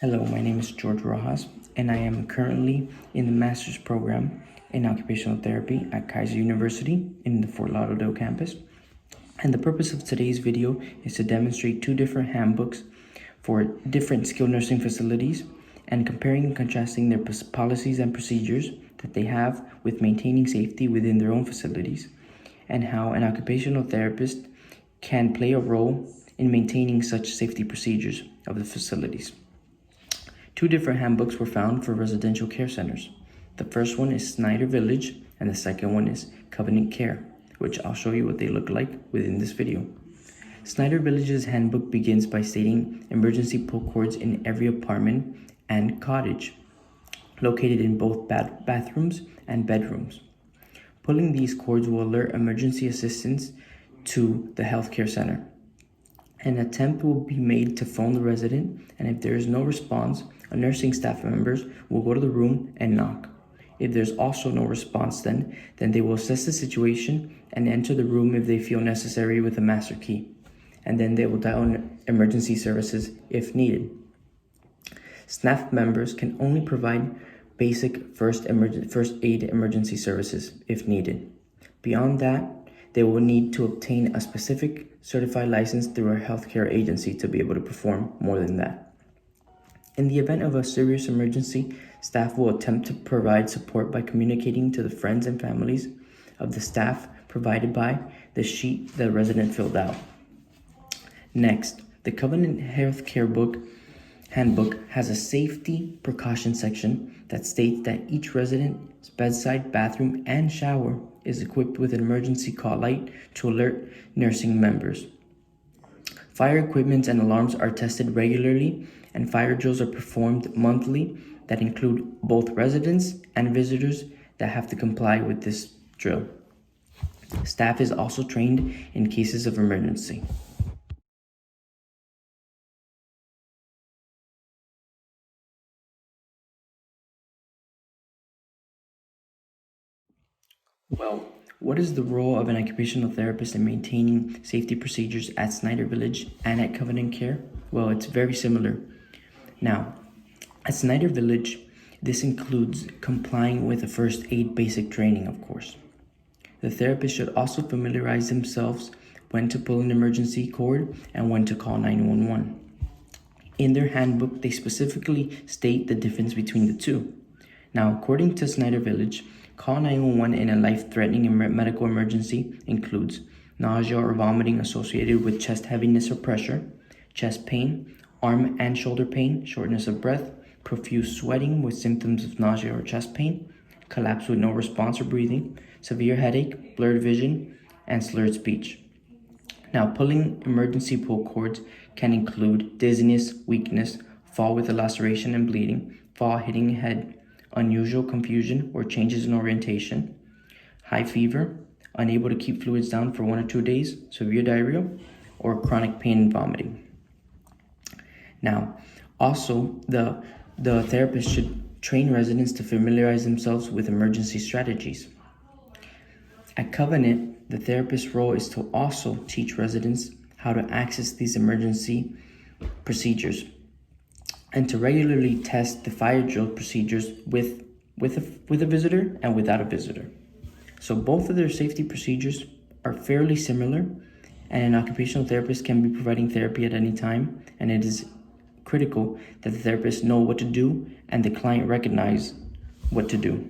Hello, my name is George Rojas, and I am currently in the master's program in occupational therapy at Kaiser University in the Fort Lauderdale campus. And the purpose of today's video is to demonstrate two different handbooks for different skilled nursing facilities and comparing and contrasting their policies and procedures that they have with maintaining safety within their own facilities, and how an occupational therapist can play a role in maintaining such safety procedures of the facilities. Two different handbooks were found for residential care centers. The first one is Snyder Village, and the second one is Covenant Care, which I'll show you what they look like within this video. Snyder Village's handbook begins by stating emergency pull cords in every apartment and cottage, located in both bathrooms and bedrooms. Pulling these cords will alert emergency assistance to the healthcare center. An attempt will be made to phone the resident, and if there is no response, a nursing staff members will go to the room and knock. If there's also no response, then they will assess the situation and enter the room if they feel necessary with a master key, and then they will dial emergency services if needed. Staff members can only provide basic first aid emergency services if needed. Beyond that, they will need to obtain a specific certified license through a healthcare agency to be able to perform more than that. In the event of a serious emergency, staff will attempt to provide support by communicating to the friends and families of the staff provided by the sheet the resident filled out. Next, the Covenant Healthcare Handbook has a safety precaution section that states that each resident's bedside, bathroom, and shower is equipped with an emergency call light to alert nursing members. Fire equipment and alarms are tested regularly, and fire drills are performed monthly that include both residents and visitors that have to comply with this drill. Staff is also trained in cases of emergency. Well, what is the role of an occupational therapist in maintaining safety procedures at Snyder Village and at Covenant Care? Well, it's very similar. Now, at Snyder Village, this includes complying with a first aid basic training, of course. The therapist should also familiarize themselves when to pull an emergency cord and when to call 911. In their handbook, they specifically state the difference between the two. Now, according to Snyder Village, call 911 in a life-threatening medical emergency includes nausea or vomiting associated with chest heaviness or pressure, chest pain, arm and shoulder pain, shortness of breath, profuse sweating with symptoms of nausea or chest pain, collapse with no response or breathing, severe headache, blurred vision, and slurred speech. Now, pulling emergency pull cords can include dizziness, weakness, fall with a laceration and bleeding, fall hitting head, unusual confusion or changes in orientation, high fever, unable to keep fluids down for 1 or 2 days, severe diarrhea, or chronic pain and vomiting. Now, also, the therapist should train residents to familiarize themselves with emergency strategies. At Covenant, the therapist's role is to also teach residents how to access these emergency procedures and to regularly test the fire drill procedures with a visitor and without a visitor. So both of their safety procedures are fairly similar, and an occupational therapist can be providing therapy at any time, and it is critical that the therapist know what to do and the client recognize what to do.